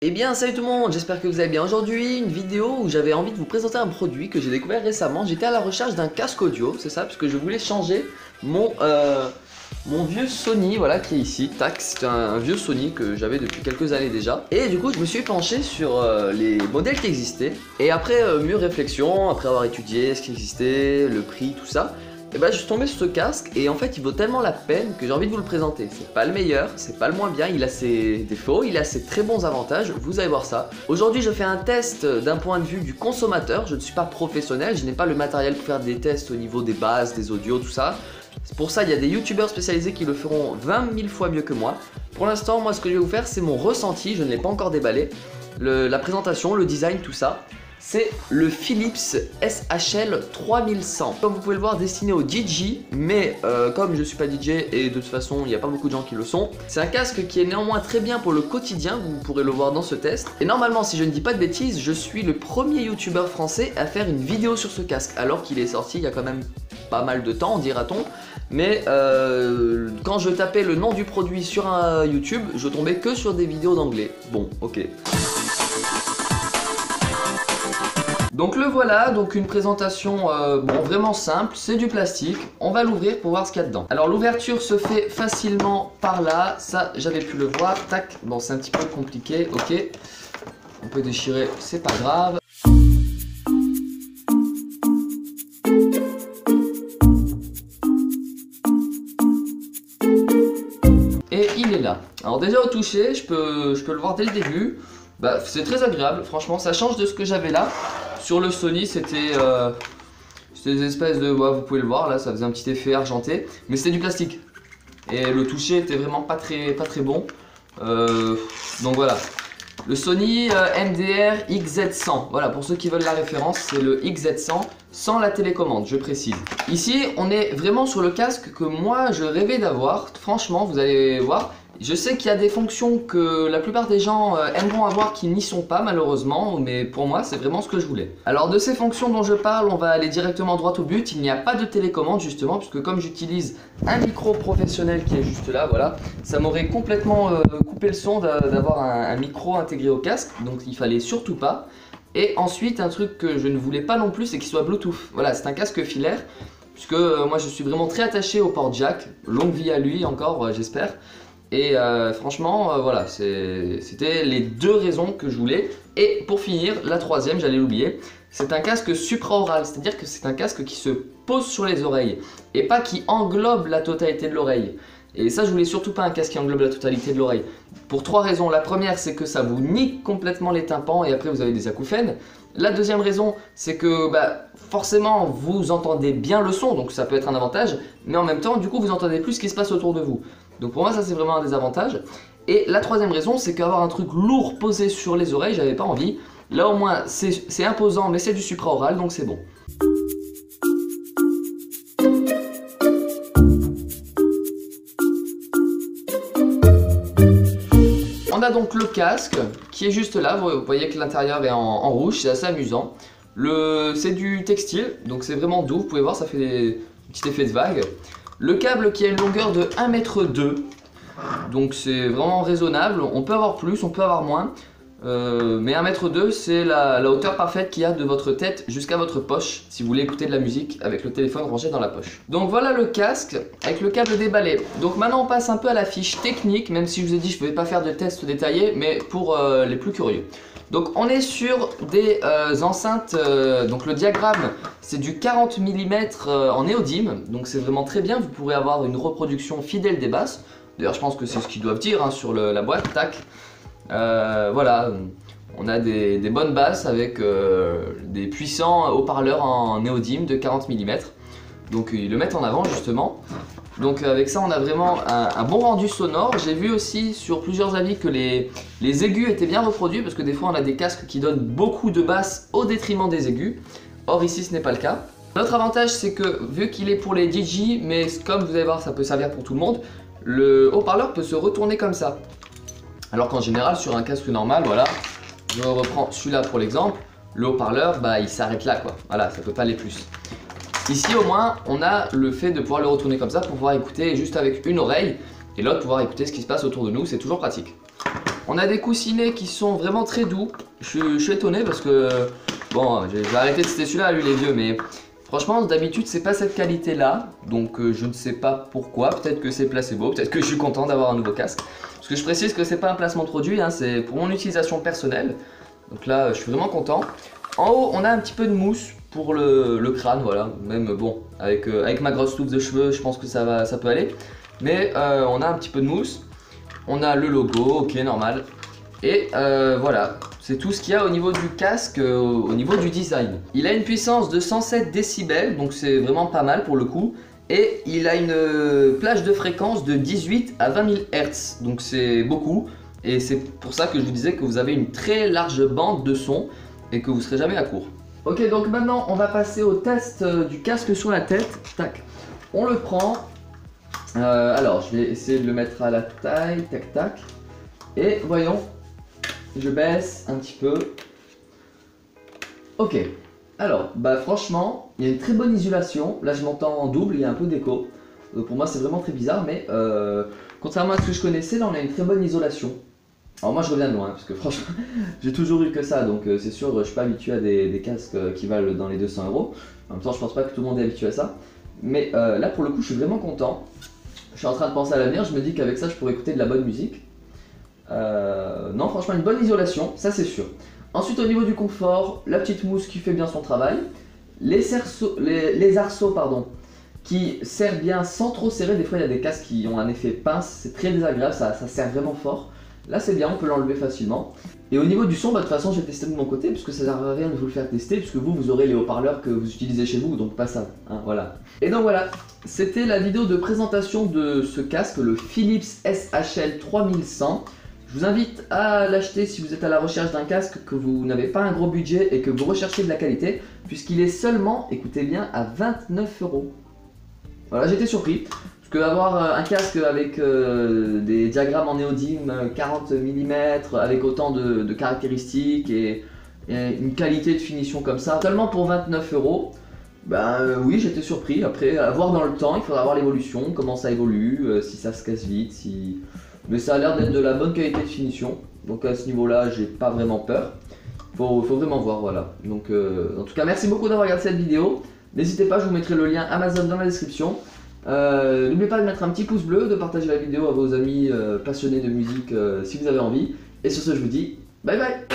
Eh bien salut tout le monde, j'espère que vous allez bien. Aujourd'hui une vidéo où j'avais envie de vous présenter un produit que j'ai découvert récemment. J'étais à la recherche d'un casque audio, c'est ça, parce que je voulais changer mon vieux Sony, voilà, qui est ici. Tac, c'est un vieux Sony que j'avais depuis quelques années déjà. Et du coup je me suis penché sur les modèles qui existaient. Et après mûre réflexion, après avoir étudié ce qui existait, le prix, tout ça, et bah je suis tombé sur ce casque et en fait il vaut tellement la peine que j'ai envie de vous le présenter. C'est pas le meilleur, c'est pas le moins bien, il a ses défauts, il a ses très bons avantages, vous allez voir ça. Aujourd'hui je fais un test d'un point de vue du consommateur, je ne suis pas professionnel, je n'ai pas le matériel pour faire des tests au niveau des bases, des audios, tout ça. Pour ça il y a des youtubeurs spécialisés qui le feront 20 000 fois mieux que moi. Pour l'instant moi ce que je vais vous faire c'est mon ressenti, je ne l'ai pas encore déballé. La présentation, le design, tout ça. C'est le Philips SHL 3100. Comme vous pouvez le voir, destiné au DJ, mais comme je ne suis pas DJ et de toute façon il n'y a pas beaucoup de gens qui le sont, c'est un casque qui est néanmoins très bien pour le quotidien, vous pourrez le voir dans ce test. Et normalement, si je ne dis pas de bêtises, je suis le premier youtubeur français à faire une vidéo sur ce casque, alors qu'il est sorti il y a quand même pas mal de temps, dira-t-on. Mais quand je tapais le nom du produit sur un YouTube, je tombais que sur des vidéos d'anglais. Bon, ok. Donc le voilà, donc une présentation bon, vraiment simple, c'est du plastique, on va l'ouvrir pour voir ce qu'il y a dedans. Alors l'ouverture se fait facilement par là, ça j'avais pu le voir, tac, bon c'est un petit peu compliqué, ok, on peut déchirer, c'est pas grave. Et il est là. Alors déjà au toucher, je peux le voir dès le début, bah, c'est très agréable, franchement ça change de ce que j'avais là. Sur le Sony, c'était des espèces de... Ouais, vous pouvez le voir, là, ça faisait un petit effet argenté. Mais c'était du plastique. Et le toucher était vraiment pas très bon. Donc voilà. Le Sony MDR XZ100. Voilà, pour ceux qui veulent la référence, c'est le XZ100 sans la télécommande, je précise. Ici, on est vraiment sur le casque que moi, je rêvais d'avoir. Franchement, vous allez voir. Je sais qu'il y a des fonctions que la plupart des gens aimeront avoir qui n'y sont pas malheureusement, mais pour moi c'est vraiment ce que je voulais. Alors de ces fonctions dont je parle, on va aller directement droit au but. Il n'y a pas de télécommande justement, puisque comme j'utilise un micro professionnel qui est juste là, voilà, ça m'aurait complètement coupé le son d'avoir un micro intégré au casque, donc il fallait surtout pas. Et ensuite un truc que je ne voulais pas non plus, c'est qu'il soit Bluetooth. Voilà, c'est un casque filaire, puisque moi je suis vraiment très attaché au port jack, longue vie à lui encore j'espère. Et franchement, voilà, c'était les deux raisons que je voulais. Et pour finir, la troisième, j'allais l'oublier, c'est un casque supraoral, c'est-à-dire que c'est un casque qui se pose sur les oreilles et pas qui englobe la totalité de l'oreille. Et ça, je voulais surtout pas un casque qui englobe la totalité de l'oreille. Pour trois raisons. La première, c'est que ça vous nique complètement les tympans et après vous avez des acouphènes. La deuxième raison, c'est que bah, forcément vous entendez bien le son, donc ça peut être un avantage, mais en même temps, du coup, vous entendez plus ce qui se passe autour de vous. Donc pour moi, ça c'est vraiment un désavantage. Et la troisième raison, c'est qu'avoir un truc lourd posé sur les oreilles, j'avais pas envie. Là au moins, c'est imposant, mais c'est du supraoral, donc c'est bon. On a donc le casque qui est juste là, vous voyez que l'intérieur est en rouge, c'est assez amusant. C'est du textile, donc c'est vraiment doux, vous pouvez voir, ça fait des petits effets de vague. Le câble qui a une longueur de 1,2 m, donc c'est vraiment raisonnable, on peut avoir plus, on peut avoir moins. Mais 1,2 m c'est la hauteur parfaite qu'il y a de votre tête jusqu'à votre poche si vous voulez écouter de la musique avec le téléphone rangé dans la poche. Donc voilà le casque avec le câble déballé. Donc maintenant on passe un peu à la fiche technique, même si je vous ai dit je ne vais pas faire de tests détaillés, mais pour les plus curieux. Donc on est sur des enceintes, donc le diagramme c'est du 40 mm en néodyme, donc c'est vraiment très bien, vous pourrez avoir une reproduction fidèle des basses. D'ailleurs je pense que c'est ce qu'ils doivent dire hein, sur la boîte, tac. Voilà, on a des bonnes basses avec des puissants haut-parleurs en néodyme de 40 mm. Donc ils le mettent en avant justement. Donc avec ça on a vraiment un bon rendu sonore. J'ai vu aussi sur plusieurs avis que les aigus étaient bien reproduits, parce que des fois on a des casques qui donnent beaucoup de basses au détriment des aigus. Or ici ce n'est pas le cas. L'autre avantage c'est que vu qu'il est pour les DJ, mais comme vous allez voir ça peut servir pour tout le monde, le haut-parleur peut se retourner comme ça. Alors qu'en général sur un casque normal, voilà, je reprends celui-là pour l'exemple, le haut-parleur bah il s'arrête là quoi, voilà, ça peut pas aller plus. Ici au moins on a le fait de pouvoir le retourner comme ça pour pouvoir écouter juste avec une oreille et l'autre pouvoir écouter ce qui se passe autour de nous, c'est toujours pratique. On a des coussinets qui sont vraiment très doux. Je suis étonné parce que bon, j'ai arrêté de tester celui-là, lui il est vieux, mais franchement d'habitude c'est pas cette qualité là, donc je ne sais pas pourquoi. Peut-être que c'est placebo, peut-être que je suis content d'avoir un nouveau casque. Parce que je précise que c'est pas un placement de produit, hein, c'est pour mon utilisation personnelle. Donc là je suis vraiment content. En haut on a un petit peu de mousse pour le crâne, voilà. Même bon, avec ma grosse touffe de cheveux, je pense que ça peut aller. Mais on a un petit peu de mousse. On a le logo, ok, normal. Et voilà, c'est tout ce qu'il y a au niveau du casque, au niveau du design. Il a une puissance de 107 décibels, donc c'est vraiment pas mal pour le coup. Et il a une plage de fréquence de 18 à 20 000 Hz, donc c'est beaucoup. Et c'est pour ça que je vous disais que vous avez une très large bande de son et que vous ne serez jamais à court. Ok, donc maintenant on va passer au test du casque sur la tête. Tac, on le prend. Alors je vais essayer de le mettre à la taille, tac tac. Et voyons, je baisse un petit peu. Ok, alors bah franchement, il y a une très bonne isolation. Là je m'entends en double, il y a un peu d'écho. Pour moi c'est vraiment très bizarre, mais contrairement à ce que je connaissais, là on a une très bonne isolation. Alors moi je reviens de loin, parce que franchement j'ai toujours eu que ça, donc c'est sûr je suis pas habitué à des casques qui valent dans les 200 €. En même temps je pense pas que tout le monde est habitué à ça. Mais là pour le coup je suis vraiment content. Je suis en train de penser à l'avenir, je me dis qu'avec ça je pourrais écouter de la bonne musique. Non franchement une bonne isolation, ça c'est sûr. Ensuite au niveau du confort, la petite mousse qui fait bien son travail. Les arceaux pardon, qui serrent bien sans trop serrer. Des fois il y a des casques qui ont un effet pince, c'est très désagréable, ça serre vraiment fort. Là c'est bien, on peut l'enlever facilement. Et au niveau du son, bah, de toute façon j'ai testé de mon côté, puisque ça sert à rien de vous le faire tester, puisque vous aurez les haut-parleurs que vous utilisez chez vous, donc pas ça, hein, voilà. Et donc voilà, c'était la vidéo de présentation de ce casque, le Philips SHL 3100. Je vous invite à l'acheter si vous êtes à la recherche d'un casque, que vous n'avez pas un gros budget et que vous recherchez de la qualité, puisqu'il est seulement, écoutez bien, à 29 €. Voilà, j'étais surpris. Parce qu'avoir un casque avec des diagrammes en néodyme 40 mm, avec autant de caractéristiques et une qualité de finition comme ça, seulement pour 29 €, ben oui j'étais surpris. Après à voir dans le temps, il faudra voir l'évolution, comment ça évolue, si ça se casse vite, si... Mais ça a l'air d'être de la bonne qualité de finition. Donc à ce niveau là j'ai pas vraiment peur. Faut vraiment voir, voilà. Donc en tout cas merci beaucoup d'avoir regardé cette vidéo. N'hésitez pas, je vous mettrai le lien Amazon dans la description. N'oubliez pas de mettre un petit pouce bleu, de partager la vidéo à vos amis passionnés de musique si vous avez envie. Et sur ce je vous dis bye bye.